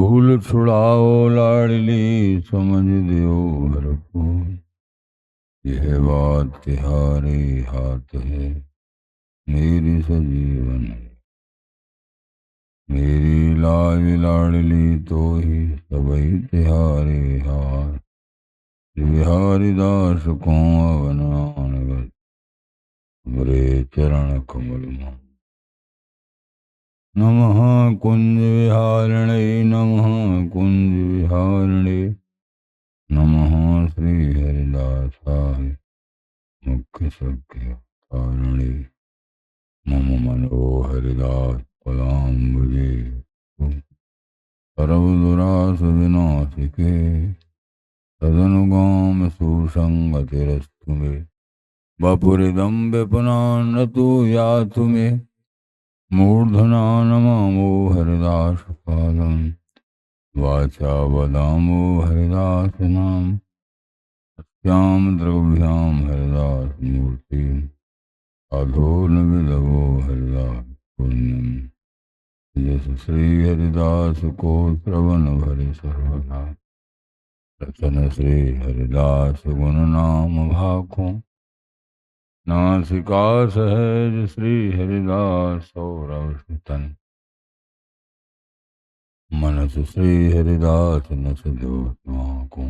भूल छुड़ाओ लाडली समझ दियो भरपूर। यह बात तिहारे हाथ है मेरी सजीवन। मेरी लाज लाडली तो ही सबई तिहारे हाथ। बिहारी दास को अवनान मेरे चरण कमल में। नमः कुंज विहारिणे नमः कुंज विहारिणे नमः श्री हरिदासाय मुख्य सख्य कारिणे। मम मनोहरिदास पदाम्बुजे सर्वदुरास विनाशिके तदनुगाम सुसंगतिरस्तु मे। वपुरिदं विपुनान्नतु यातु मे मूर्धना नमामो हरिदास पादं। वाचा वदामो हरिदास नाम श्याम द्रव्याम हरिदास मूर्ति। साधो न विदवो हरिदास पुण्यम। जस श्री हरिदास को श्रवण भरे सर्वदा। रचन श्री हरिदास गुण नाम भाखो। नासिका सहज श्री हरिदास सौरव सुतन। मनस श्री हरिदास नस को।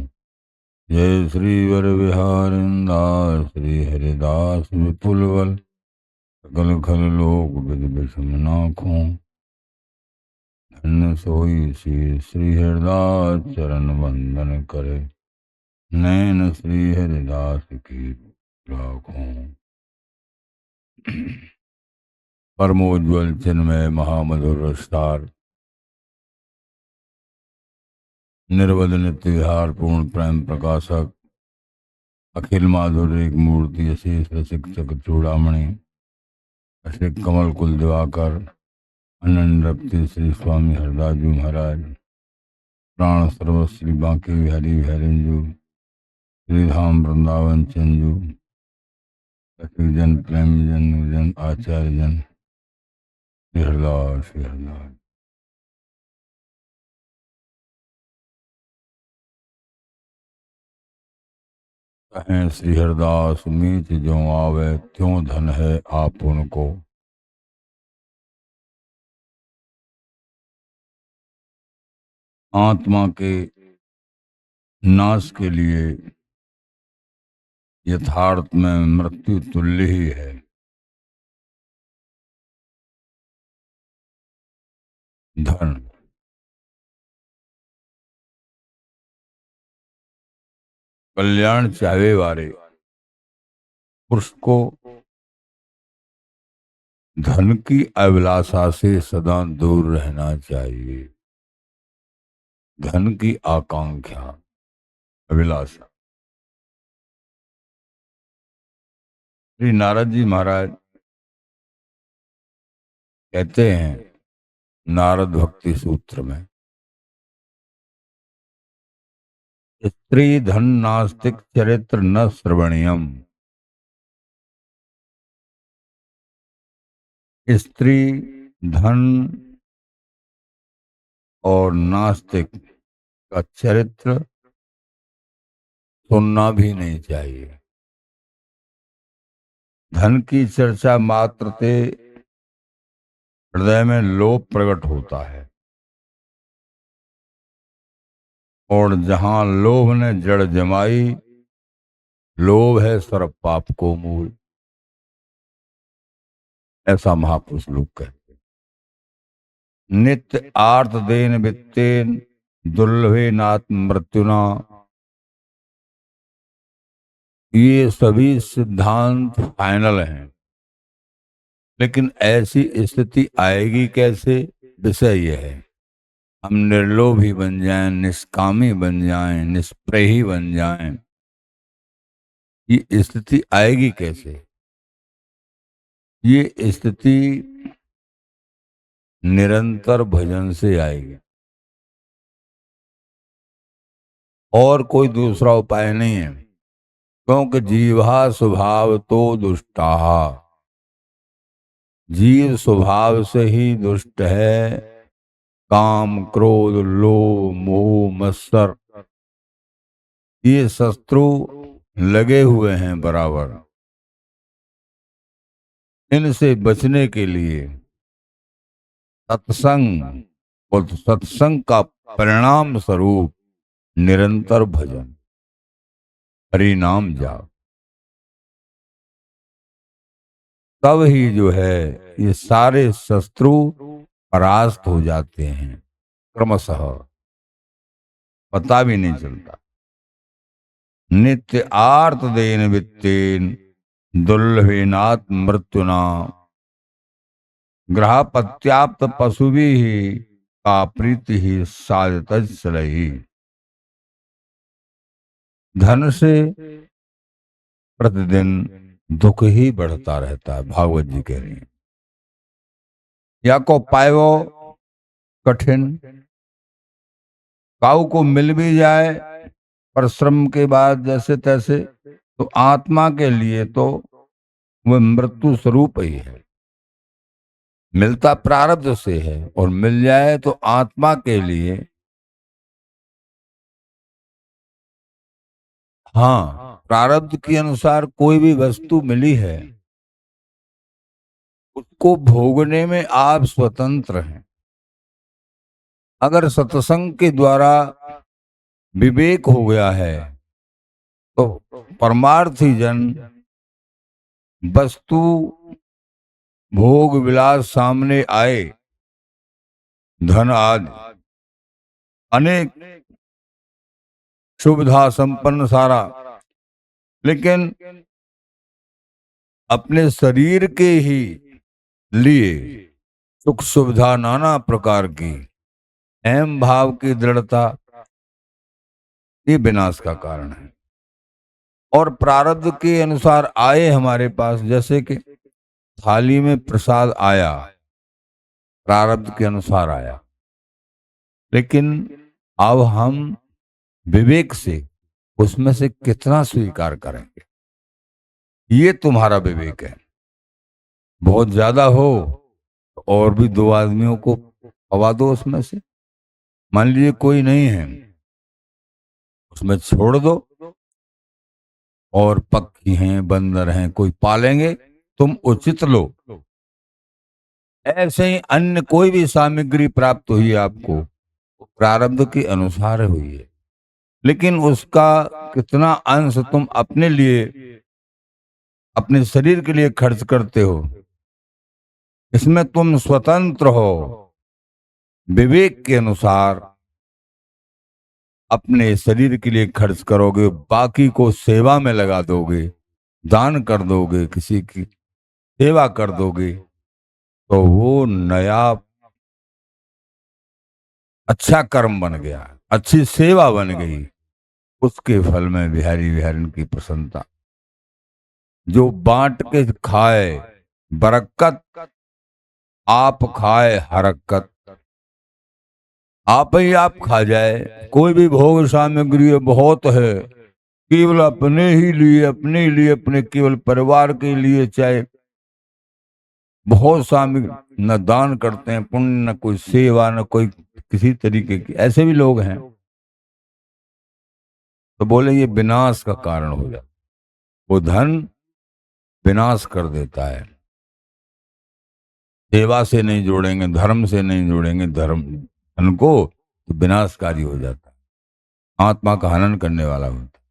जय श्री वर विहारिंदास श्री हरिदास विपुल बल। सकल खल लोक विद विषम नाखों। धन्य सोई श्री हरिदास चरण वंदन करे। नैन श्री हरिदास की राखों। परमोज्वल चिन्मय महामधुर रसतार निर्वध नित्य विहार पूर्ण प्रेम प्रकाशक अखिल माधुर्य एक मूर्ति अशेष रसिक चक चूड़ामणि अशिक कमल कुल दिवाकर अनंत रप्ति श्री स्वामी हरदास जी महाराज। प्राण सर्व श्री बांके बिहारी बिहारिंजू श्रीधाम वृंदावन चंजू। जन प्रेम जन आचार्य जन श्री हरदास श्री हरदास। कहें श्री हरदास मीत जो आवे त्यों धन है आप उनको। आत्मा के नाश के लिए यथार्थ में मृत्यु तुल्य ही है। धन कल्याण चाहे वाले पुरुष को धन की अभिलाषा से सदा दूर रहना चाहिए। धन की आकांक्षा अभिलाषा। श्री नारद जी महाराज कहते हैं नारद भक्ति सूत्र में, स्त्री धन नास्तिक चरित्र न श्रवणीयम। स्त्री धन और नास्तिक का चरित्र सुनना भी नहीं चाहिए। धन की चर्चा मात्र से हृदय में लोभ प्रकट होता है और जहां लोभ ने जड़ जमाई, लोभ है सर्व पाप को मूल। ऐसा महापुरुष लोग कहते हैं। नित्य आर्त देन वित्तेन दुर्लभे नात्म मृत्युना। ये सभी सिद्धांत फाइनल हैं, लेकिन ऐसी स्थिति आएगी कैसे? विषय यह है हम निर्लोभी बन जाएं, निष्कामी बन जाएं, निष्प्रेही बन जाएं। ये स्थिति आएगी कैसे? ये स्थिति निरंतर भजन से आएगी और कोई दूसरा उपाय नहीं है। क्योंकि जीवा स्वभाव तो दुष्टाह। जीव स्वभाव से ही दुष्ट है, काम, क्रोध, लोभ, मोह, मत्सर, ये शत्रु लगे हुए हैं बराबर। इनसे बचने के लिए सत्संग, और सत्संग का परिणाम स्वरूप निरंतर भजन, हरि नाम जाप, तब ही जो है ये सारे शत्रु परास्त हो जाते हैं क्रमशः, पता भी नहीं चलता। नित्य आर्त देन वित्तेन दुर्लभेनात् मृत्युना ग्रहपत्याप्त पशुभि ही का प्रीति ही साधत सलही। धन से प्रतिदिन दुख ही बढ़ता रहता है, भागवत जी कह रही हैं। या को पायो कठिन, काऊ को मिल भी जाए परिश्रम के बाद जैसे तैसे, तो आत्मा के लिए तो वह मृत्यु स्वरूप ही है। मिलता प्रारब्ध से है और मिल जाए तो आत्मा के लिए, हाँ, प्रारब्ध के अनुसार कोई भी वस्तु मिली है उसको भोगने में आप स्वतंत्र हैं। अगर सत्संग के द्वारा विवेक हो गया है तो परमार्थी जन वस्तु भोग विलास सामने आए, धन आदि अनेक सुविधा संपन्न सारा, लेकिन अपने शरीर के ही लिए सुख सुविधा नाना प्रकार की अहम भाव की दृढ़ता, ये विनाश का कारण है। और प्रारब्ध के अनुसार आए हमारे पास, जैसे कि थाली में प्रसाद आया, प्रारब्ध के अनुसार आया, लेकिन अब हम विवेक से उसमें से कितना स्वीकार करेंगे, ये तुम्हारा विवेक है। बहुत ज्यादा हो तो और भी दो आदमियों को खवा दो उसमें से। मान लीजिए कोई नहीं है, उसमें छोड़ दो, और पक्षी हैं, बंदर हैं, कोई पालेंगे, तुम उचित लो। ऐसे ही अन्य कोई भी सामग्री प्राप्त हुई आपको, प्रारब्ध के अनुसार हुई है, लेकिन उसका कितना अंश तुम अपने लिए, अपने शरीर के लिए खर्च करते हो, इसमें तुम स्वतंत्र हो। विवेक के अनुसार अपने शरीर के लिए खर्च करोगे, बाकी को सेवा में लगा दोगे, दान कर दोगे, किसी की सेवा कर दोगे, तो वो नया अच्छा कर्म बन गया, अच्छी सेवा बन गई। उसके फल में बिहारी बिहारिन की प्रसन्नता। जो बांट के खाए बरकत, आप खाए हरकत। आप ही आप खा जाए, कोई भी भोग सामग्री बहुत है, केवल अपने ही लिए, अपने लिए, अपने केवल परिवार के लिए, चाहे बहुत सामग्री, न दान करते हैं पुण्य, न कोई सेवा, न कोई किसी तरीके की, ऐसे भी लोग हैं। तो बोले ये विनाश का कारण हो जाता, वो धन विनाश कर देता है। सेवा से नहीं जोड़ेंगे, धर्म से नहीं जोड़ेंगे धर्म धन को, तो विनाशकारी हो जाता है, आत्मा का हनन करने वाला होता है।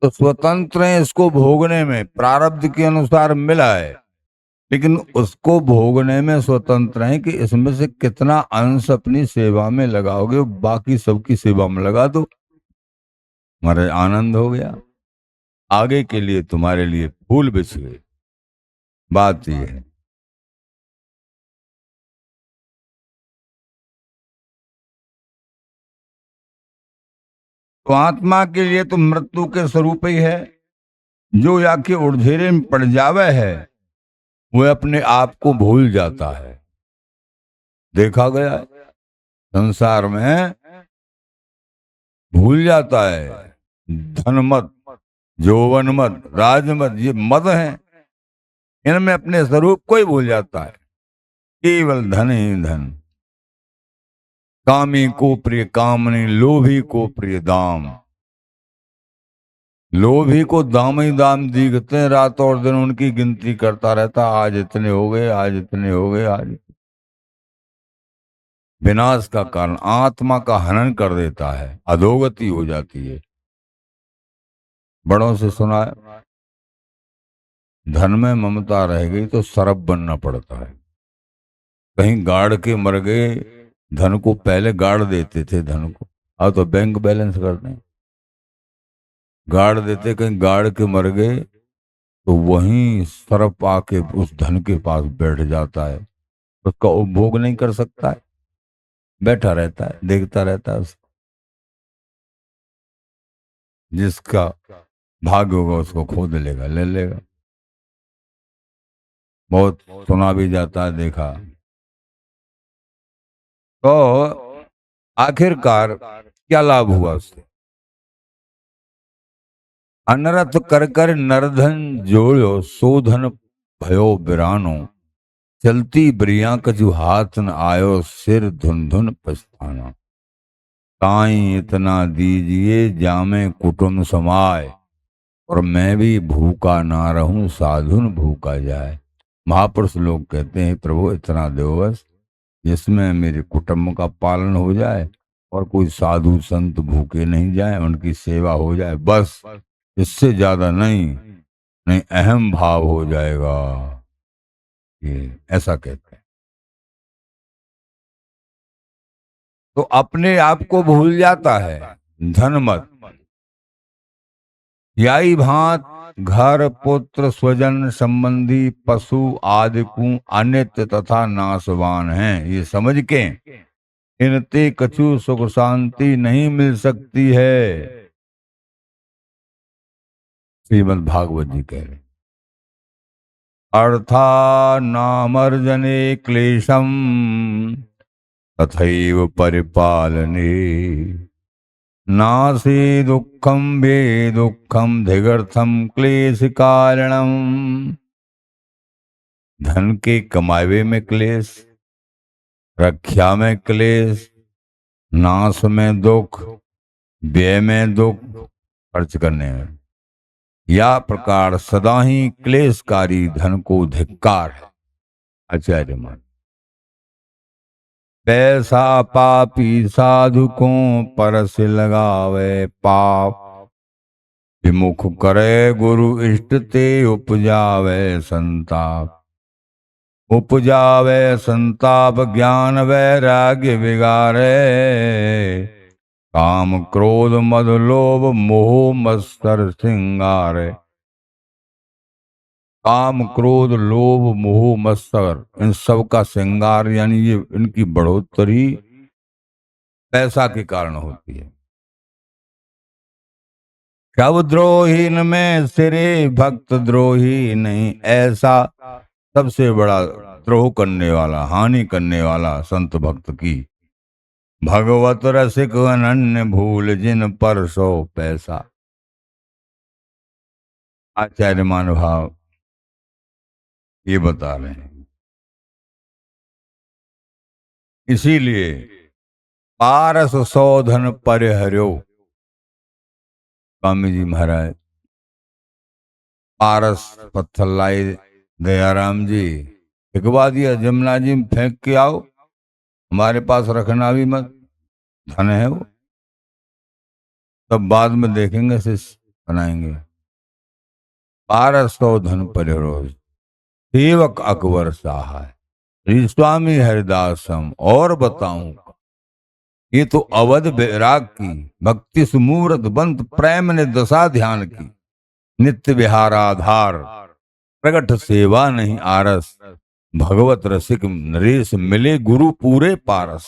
तो स्वतंत्र है इसको भोगने में, प्रारब्ध के अनुसार मिला है, लेकिन उसको भोगने में स्वतंत्र है कि इसमें से कितना अंश अपनी सेवा में लगाओगे, बाकी सबकी सेवा में लगा दो, हमारे आनंद हो गया, आगे के लिए तुम्हारे लिए फूल बिछ गए। बात यह है। तो आत्मा के लिए तो मृत्यु के स्वरूप ही है। जो या के उर्धेरे में पड़ जावे है, वह अपने आप को भूल जाता है। देखा गया है, संसार में भूल जाता है। धन मत, जौवन मत, राज मत, ये मद हैं, इनमें अपने स्वरूप को ही भूल जाता है। केवल धन ही धन। कामी को प्रिय कामनी, लोभी को प्रिय दाम। लोभी को दाम ही दाम दिखते हैं, रात और दिन उनकी गिनती करता रहता, आज इतने हो गए, आज इतने हो गए, आज। विनाश का कारण, आत्मा का हनन कर देता है, अधोगति हो जाती है। बड़ों से सुना है, धन में ममता रह गई तो सरप बनना पड़ता है। कहीं गाड़ के मर गए, धन को पहले गाड़ देते थे धन को, अब तो बैंक बैलेंस करते हैं। गाड़ देते, कहीं गाड़ के मर गए तो वहीं सरप आके उस धन के पास बैठ जाता है, उसका उपभोग नहीं कर सकता है, बैठा रहता है, देखता रहता है उसको। जिसका भाग्य होगा उसको खोद लेगा, ले लेगा। बहुत सुना भी जाता है, देखा। तो आखिरकार क्या लाभ हुआ उससे? अनरथ कर कर नरधन जोड़ो, सोधन भयो बिरानो। चलती ब्रिया कछु हाथ न आयो, सिर धुन धुन पछताना। ताई इतना दीजिए जामे कुटुम समाए, और मैं भी भूखा ना रहूं, साधुन भूखा जाए। महापुरुष लोग कहते हैं, प्रभु इतना दो बस, जिसमें मेरे कुटुंब का पालन हो जाए और कोई साधु संत भूखे नहीं जाए, उनकी सेवा हो जाए, बस। इससे ज्यादा नहीं, नहीं अहम भाव हो जाएगा, ये ऐसा कहते हैं। तो अपने आप को भूल जाता है, धन मत। याई भांत घर पुत्र स्वजन संबंधी पशु आदि को अनित्य तथा नाशवान हैं, ये समझ के इनते कछु सुख शांति नहीं मिल सकती है। श्रीमद् भागवत जी कह रहे, अर्था नामर्जने क्लेशम तथैव परिपालने, नासे दुखम वे दुखम धिगर्थम क्लेश कारणम। धन के कमावे में क्लेश, रक्षा में क्लेश, नाश में दुख, व्यय में दुख, खर्च करने में, या प्रकार सदा ही क्लेशकारी धन को धिक्कार है। आचार्य मान, पैसा पापी साधु को परस लगावे पाप, विमुख करे गुरु इष्ट ते उपजावे संताप। उपजावे संताप ज्ञान वैराग्य विगारे, काम क्रोध मद लोभ मोह मत्सर सिंगारे। काम क्रोध लोभ मोह मत्सर, इन सब का श्रृंगार यानी ये इनकी बढ़ोतरी पैसा के कारण होती है। शव द्रोही न में सिरे भक्त द्रोही नहीं, ऐसा सबसे बड़ा द्रोह करने वाला, हानि करने वाला संत भक्त की। भगवत रसिक अनन्य भूल जिन पर सो पैसा। आचार्य महानुभाव ये बता रहे हैं, इसीलिए पारस सौधन परिहर्यो। स्वामी जी महाराज पारस पत्थर लाई, दयाराम जी फेंकवा दिया, जमुना जी में फेंक के आओ, हमारे पास रखना भी मत, धन है वो, तब बाद में देखेंगे शिष्य बनाएंगे। पारस सौधन परिहरो, सेवक अकबर सहाय, श्री स्वामी हरिदासम और बताऊं। ये तो अवध बैराग की भक्ति सुमूरत बंत प्रेम ने दशा ध्यान की, नित्य विहाराधार प्रगट सेवा नहीं आरस। भगवत रसिक नरेश मिले गुरु पूरे पारस।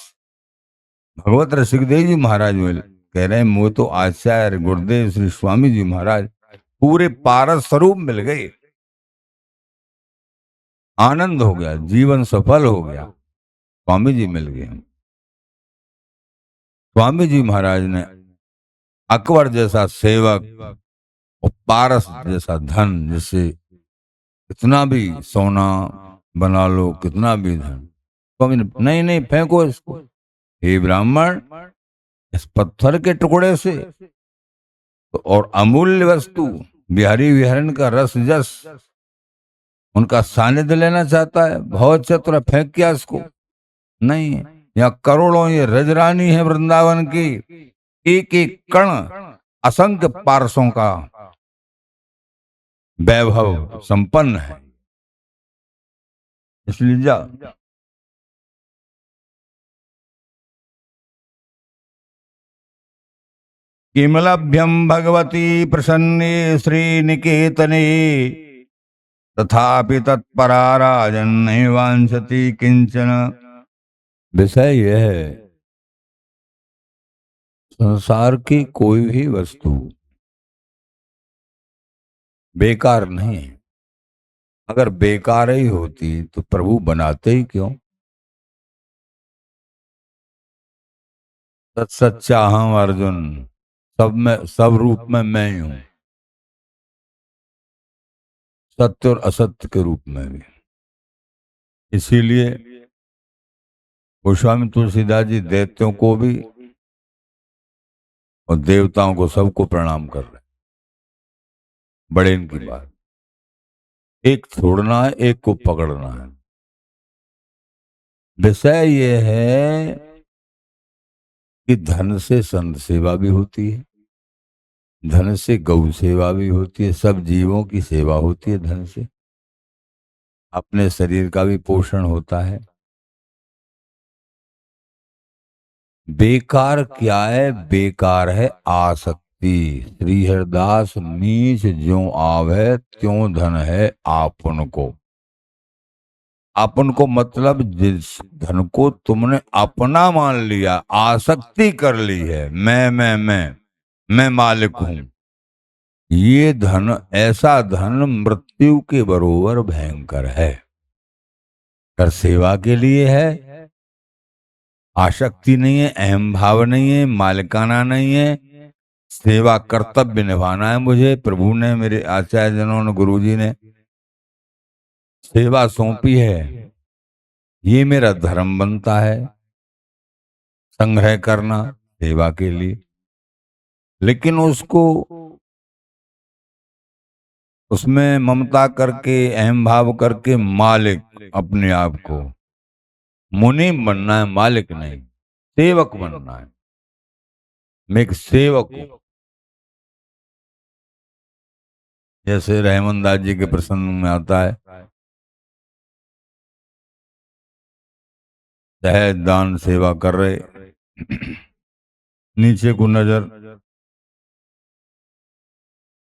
भगवत रसिक देव जी महाराज मिले, कह रहे हैं मुझे तो आचार्य गुरुदेव श्री स्वामी जी महाराज पूरे पारस स्वरूप मिल गए, आनंद हो गया, जीवन सफल हो गया, स्वामी जी मिल गए। स्वामी जी महाराज ने अकबर जैसा सेवक और पारस जैसा धन, जिससे कितना भी सोना बना लो, कितना भी धन, स्वामी ने नहीं नहीं फेंको इसको, हे ब्राह्मण, इस पत्थर के टुकड़े से और अमूल्य वस्तु बिहारी विहरण का रस जस उनका सानिध्य लेना चाहता है। बहुत चतुर, फेंक किया इसको। नहीं, यहाँ करोड़ों ये रजरानी है वृंदावन की, एक एक कण असंख्य पारसों का वैभव संपन्न है। इसलिए जा किमलभ्यम भगवती प्रसन्ने श्रीनिकेतने तथापि तत्परा राजन नहीं वांछति किंचन। विषय यह है, संसार की कोई भी वस्तु बेकार नहीं है। अगर बेकार ही होती तो प्रभु बनाते ही क्यों? सच्चा हम अर्जुन, सब में, सब रूप में मैं ही हूं, सत्य और असत्य के रूप में भी। इसीलिए गोस्वामी तुलसीदास जी दैत्यों को भी और देवताओं को सबको प्रणाम कर रहे। बड़े इनकी बात, एक छोड़ना है, एक को पकड़ना है। विषय ये है कि धन से संत सेवा भी होती है, धन से गौ सेवा भी होती है, सब जीवों की सेवा होती है धन से। अपने शरीर का भी पोषण होता है। बेकार क्या है? बेकार है आसक्ति। श्री हरिदास नीच ज्यों आवे त्यों धन है आपन को। आपन को मतलब जिस धन को तुमने अपना मान लिया, आसक्ति कर ली है, मैं मालिक हूं, ये धन, ऐसा धन मृत्यु के बरोबर भयंकर है। कर सेवा के लिए है, आसक्ति नहीं है, अहम भाव नहीं है, मालिकाना नहीं है। सेवा कर्तव्य निभाना है मुझे। प्रभु ने, मेरे आचार्य जनों ने, गुरु जी ने सेवा सौंपी है, ये मेरा धर्म बनता है संग्रह करना सेवा के लिए। लेकिन उसको, उसमें ममता करके, अहम भाव करके मालिक अपने आप को, मुनि बनना है, मालिक नहीं, सेवक बनना है। मैं एक सेवक हूं। जैसे रहमान दास जी के प्रसंग में आता है, सहज दान सेवा कर रहे, नीचे को नजर,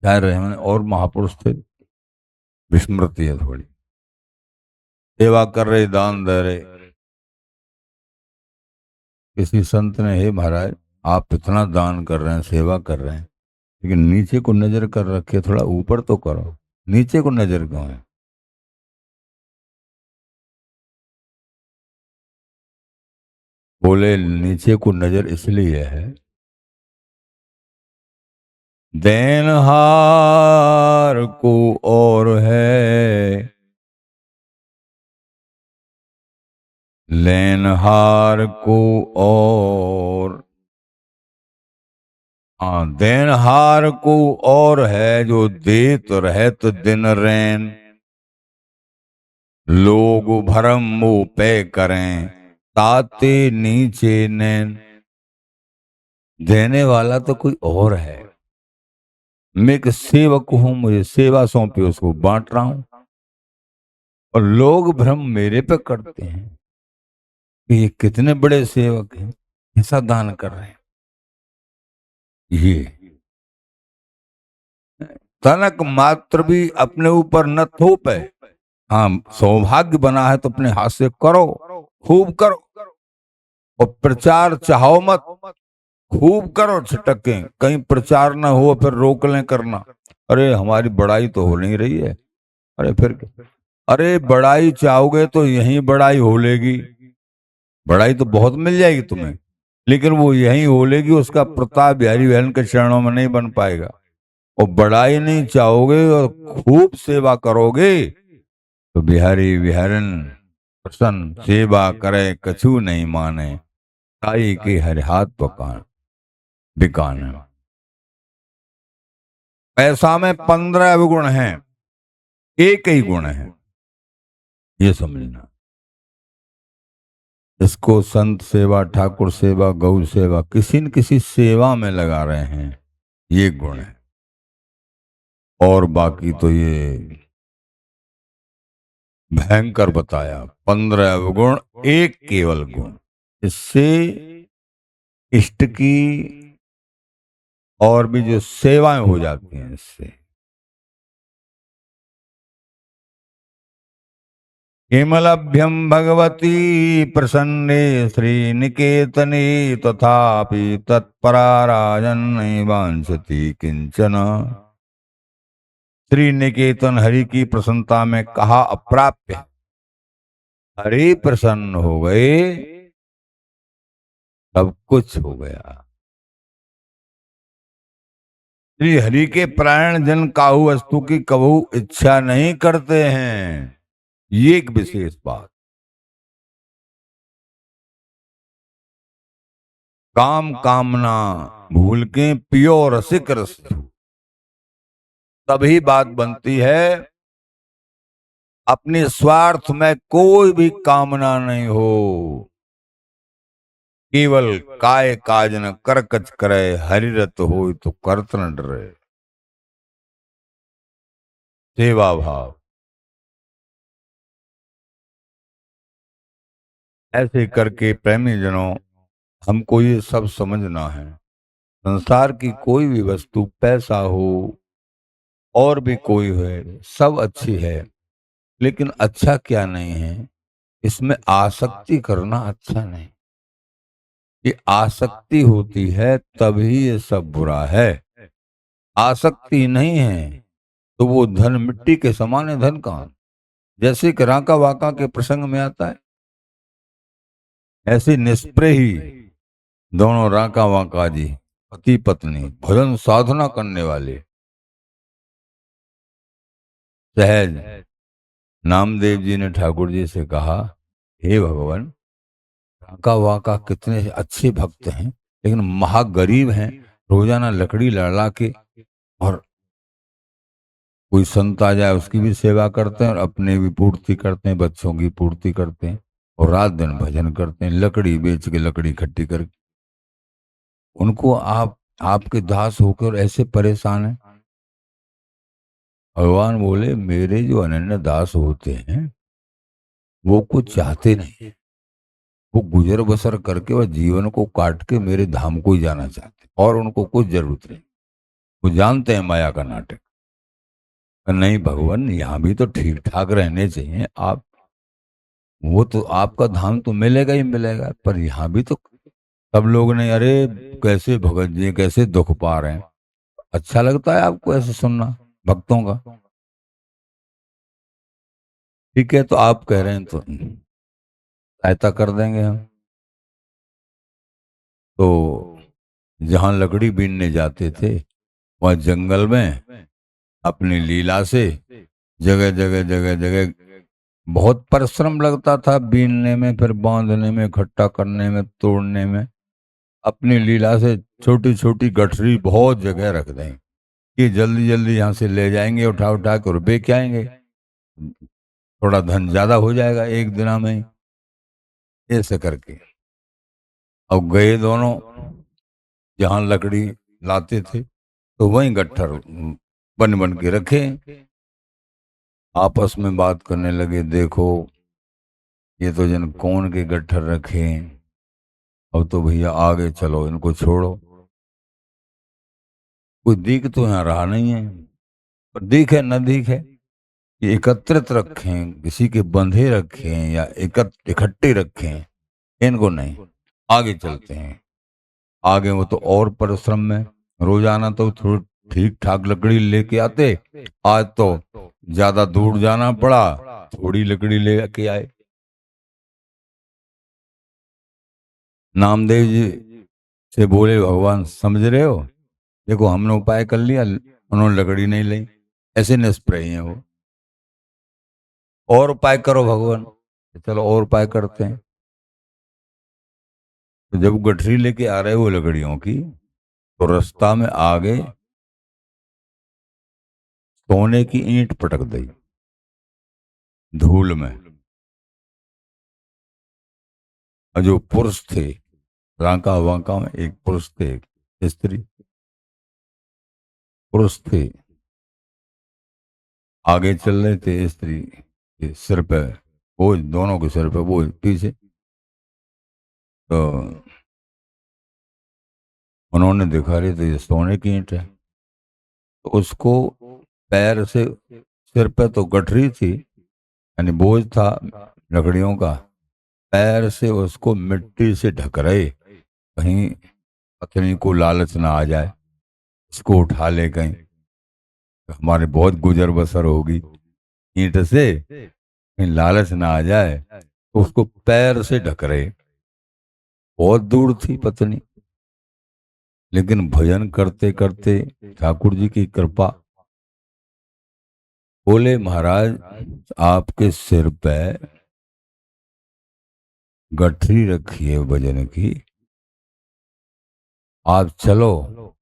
शायद रहमान और महापुरुष थे, विस्मृति है थोड़ी, सेवा कर रहे, दान दे रहे। किसी संत ने, हे महाराज आप इतना दान कर रहे हैं, सेवा कर रहे हैं, लेकिन नीचे को नजर कर रखे, थोड़ा ऊपर तो करो, नीचे को नजर क्यों है? बोले नीचे को नजर इसलिए है, देनहार को और है, लेनहार को और। हाँ, देनहार को और है, जो देत रहत दिन रैन, लोग भरम मुंह पे करें ताते नीचे नैन। देने वाला तो कोई और है, मैं एक सेवक हूं, मुझे सेवा सौंपी, उसको बांट रहा हूं, और लोग भ्रम मेरे पे करते हैं कि ये कितने बड़े सेवक हैं, ऐसा दान कर रहे हैं। ये तनक मात्र भी अपने ऊपर न थोपे। हाँ, सौभाग्य बना है तो अपने हाथ से करो, खूब करो, और प्रचार चाहो मत, खूब करो छटके, कहीं प्रचार ना हो फिर रोक लें करना। अरे हमारी बड़ाई तो हो नहीं रही है, अरे फिर क्या? अरे बड़ाई चाहोगे तो यहीं बड़ाई हो लेगी, बड़ाई तो बहुत मिल जाएगी तुम्हें, लेकिन वो यहीं हो लेगी, उसका प्रताप बिहारी बहन के चरणों में नहीं बन पाएगा। और बड़ाई नहीं चाहोगे और खूब सेवा करोगे तो बिहारी विहरन प्रसन्न, सेवा करे कछु नहीं माने, ताई के हर हाथ पकान बिकान। पैसा में 15 अवगुण हैं, एक ही गुण है, ये समझना। इसको संत सेवा, ठाकुर सेवा, गौ सेवा, किसी न किसी सेवा में लगा रहे हैं, ये गुण है। और बाकी तो ये भयंकर बताया, 15 अवगुण एक केवल गुण। इससे इष्ट की और भी जो सेवाएं हो जाती हैं इससे। केमलभ्यम भगवती प्रसन्ने श्रीनिकेतने तथापि तत्परा राजन वांछति किंचन। श्री निकेतन हरि की प्रसन्नता में कहा अप्राप्य है। हरि प्रसन्न हो गए, सब कुछ हो गया। श्री हरि के प्राण जन काहू वस्तु की कबहू इच्छा नहीं करते हैं, ये एक विशेष बात। काम कामना भूल के पियो रसिक रस, तभी बात बनती है। अपने स्वार्थ में कोई भी कामना नहीं हो, केवल काय काज न कर कच करे, हरिरत हो तो करत न डरे। सेवा भाव, ऐसे करके प्रेमी जनों, हमको ये सब समझना है। संसार की कोई भी वस्तु, पैसा हो और भी कोई है, सब अच्छी है, लेकिन अच्छा क्या नहीं है, इसमें आसक्ति करना अच्छा नहीं। ये आसक्ति होती है तभी ये सब बुरा है। आसक्ति नहीं है तो वो धन मिट्टी के समान है। धन कहाँ, जैसे कि राका वाका के प्रसंग में आता है, ऐसे निष्प्रे ही दोनों राका वाका जी पति पत्नी भजन साधना करने वाले सहज नामदेव जी ने ठाकुर जी से कहा, हे भगवान, राका वाका कितने अच्छे भक्त हैं, लेकिन महागरीब हैं। रोजाना लकड़ी लड़ा के, और कोई संत आ जाए उसकी भी सेवा करते हैं और अपने भी पूर्ति करते हैं, बच्चों की पूर्ति करते हैं, और रात दिन भजन करते हैं, लकड़ी बेच के लकड़ी इकट्ठी करके। उनको आपके दास होकर ऐसे परेशान है। भगवान बोले, मेरे जो अनन्य दास होते हैं वो कुछ चाहते नहीं, वो गुजर बसर करके और जीवन को काट के मेरे धाम को ही जाना चाहते, और उनको कुछ जरूरत नहीं। वो जानते हैं माया का नाटक। नहीं भगवान, यहाँ भी तो ठीक ठाक रहने चाहिए आप। वो तो आपका धाम तो मिलेगा ही मिलेगा, पर यहाँ भी तो सब लोग नहीं, अरे कैसे भगत जी कैसे दुख पा रहे हैं। अच्छा लगता है आपको ऐसे सुनना भक्तों का? ठीक है, तो आप कह रहे हैं तो सहायता कर देंगे हम। तो जहां लकड़ी बीनने जाते थे, वह जंगल में अपनी लीला से जगह जगह जगह जगह बहुत परिश्रम लगता था, बीनने में, फिर बांधने में, इकट्ठा करने में, तोड़ने में। अपनी लीला से छोटी छोटी गठरी बहुत जगह रख दें कि जल्दी जल्दी यहाँ से ले जाएंगे, उठा उठा कर बेच आएंगे, थोड़ा धन ज्यादा हो जाएगा एक दिन में। ऐसे करके अब गए दोनों जहां लकड़ी लाते थे, तो वहीं गट्ठर बन बन के रखे। आपस में बात करने लगे, देखो ये तो जन कौन के गट्ठर रखे हैं, अब तो भैया आगे चलो, इनको छोड़ो। कोई दिख तो यहाँ रहा नहीं है, पर दिखे न दिखे, ये एकत्रित रखें, किसी के बंधे रखें या इकट्ठे रखें, इनको नहीं। आगे चलते हैं। आगे वो तो और परिश्रम में, रोजाना तो थोड़ी ठीक ठाक लकड़ी लेके आते, आज तो ज्यादा दूर जाना पड़ा, थोड़ी लकड़ी लेके आए। नामदेव जी से बोले, भगवान समझ रहे हो, देखो हमने उपाय कर लिया, उन्होंने लकड़ी नहीं ली। ऐसे निष्प्रय हैं वो। और उपाय करो भगवान। चलो और उपाय करते हैं। तो जब गठरी लेके आ रहे वो लकड़ियों की, तो रास्ता में आगे सोने की ईंट पटक दी धूल में। और जो पुरुष थे, रांका वांका में एक पुरुष थे, एक स्त्री, पुरुष थे, आगे चल रहे थे, स्त्री के सिर पे बोझ, दोनों के सिर पे बोझ पीछे। तो उन्होंने देखा रहे थे ये सोने की ईंट है, तो उसको पैर से, सिर पे तो गठरी थी यानी बोझ था लकड़ियों का, पैर से उसको मिट्टी से ढक रहे, कहीं पत्नी को लालच ना आ जाए, इसको उठा ले कहीं, हमारे बहुत गुजर बसर होगी ईंट से, कहीं लालच ना आ जाए, तो उसको पैर से ढक रहे। बहुत दूर थी पत्नी, लेकिन भजन करते करते ठाकुर जी की कृपा, बोले महाराज आपके सिर पे गठरी रखी है वजन की, आप चलो,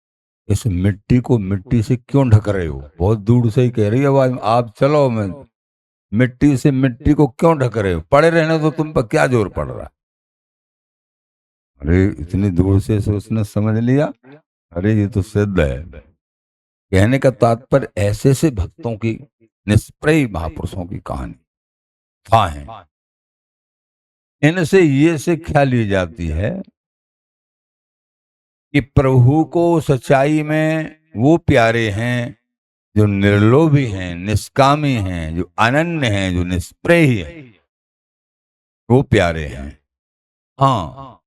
इस मिट्टी को मिट्टी से क्यों ढक रहे हो? बहुत दूर से ही कह रही है आवाज, आप चलो, मैं मिट्टी से मिट्टी को क्यों ढक रहे हो? पड़े रहने तो तुम पर क्या जोर पड़ रहा? अरे इतनी दूर से उसने समझ लिया, अरे ये तो सिद्ध है। कहने का तात्पर्य ऐसे से भक्तों की, निष्प्रय महापुरुषों की कहानी था है, इनसे ये शिक्षा ली जाती है कि प्रभु को सच्चाई में वो प्यारे हैं जो निर्लोभी हैं, निष्कामी हैं, जो अनन्य हैं, जो निष्प्रय हैं, वो प्यारे हैं। हाँ,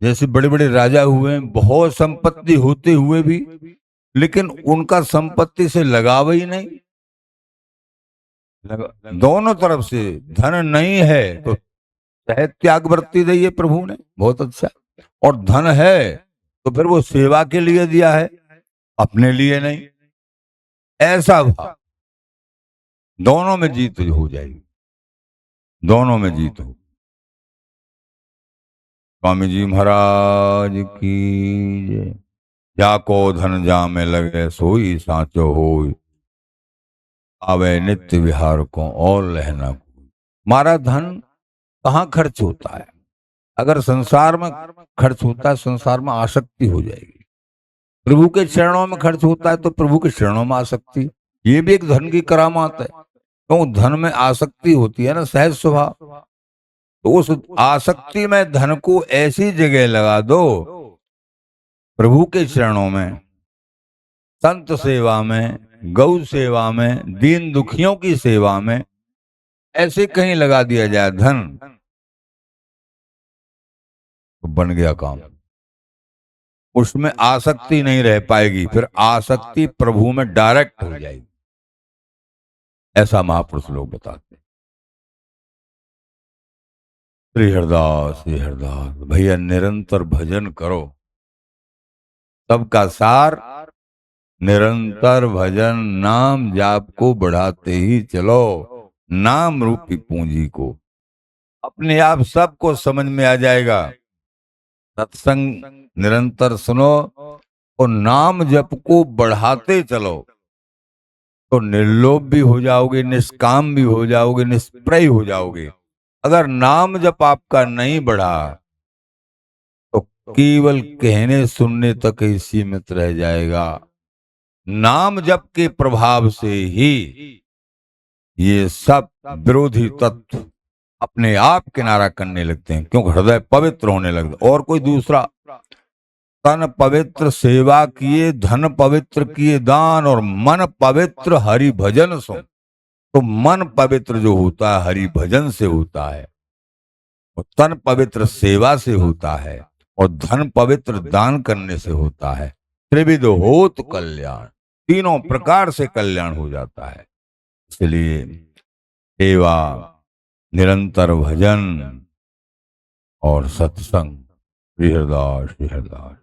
जैसे बड़े बड़े राजा हुए, बहुत संपत्ति होते हुए भी, लेकिन उनका संपत्ति से लगाव ही नहीं। दोनों तरफ से धन नहीं है तो सहज त्याग वृत्ति दी है प्रभु ने, बहुत अच्छा। और धन है तो फिर वो सेवा के लिए दिया है, अपने लिए नहीं। ऐसा भाव, दोनों में जीत हो जाएगी, दोनों में जीत हो। स्वामी जी महाराज की जय। जाको धन जा में लगे सोई साचो होई, आवे नित्य विहार को और लहना। हमारा धन कहाँ खर्च होता है? अगर संसार में खर्च होता है, संसार में आसक्ति हो जाएगी। प्रभु के चरणों में खर्च होता है तो प्रभु के चरणों में आसक्ति, ये भी एक धन की करामात है। तो धन में आसक्ति होती है ना, सहज स्वभाव, तो उस आसक्ति में धन को ऐसी जगह लगा दो, प्रभु के चरणों में, संत सेवा में, गौ सेवा में, दीन दुखियों की सेवा में, ऐसे कहीं लगा दिया जाए धन, तो बन गया काम। उसमें आसक्ति नहीं रह पाएगी, फिर आसक्ति प्रभु में डायरेक्ट हो जाएगी, ऐसा महापुरुष लोग बताते हैं। श्री हरदास, श्री हरदास भैया, निरंतर भजन करो, सबका सार निरंतर भजन, नाम जाप को बढ़ाते ही चलो, नाम रूपी पूंजी को, अपने आप सबको समझ में आ जाएगा। सत्संग निरंतर सुनो और नाम जप को बढ़ाते चलो, तो निर्लोभ भी हो जाओगे, निष्काम भी हो जाओगे, निष्प्रय हो जाओगे। अगर नाम जप आपका नहीं बढ़ा तो केवल कहने सुनने तक ही सीमित रह जाएगा। नाम जप के प्रभाव से ही ये सब विरोधी तत्व अपने आप किनारा करने लगते हैं, क्योंकि हृदय पवित्र होने लगता। और कोई दूसरा, तन पवित्र सेवा किए, धन पवित्र किए दान, और मन पवित्र हरि भजन सुन। तो मन पवित्र जो होता है हरि भजन से होता है, और तन पवित्र सेवा से होता है, और धन पवित्र दान करने से होता है। त्रिविध होत कल्याण, तीनों प्रकार से कल्याण हो जाता है। इसलिए सेवा, निरंतर भजन और सत्संग। श्री हरदास, श्री हरदास।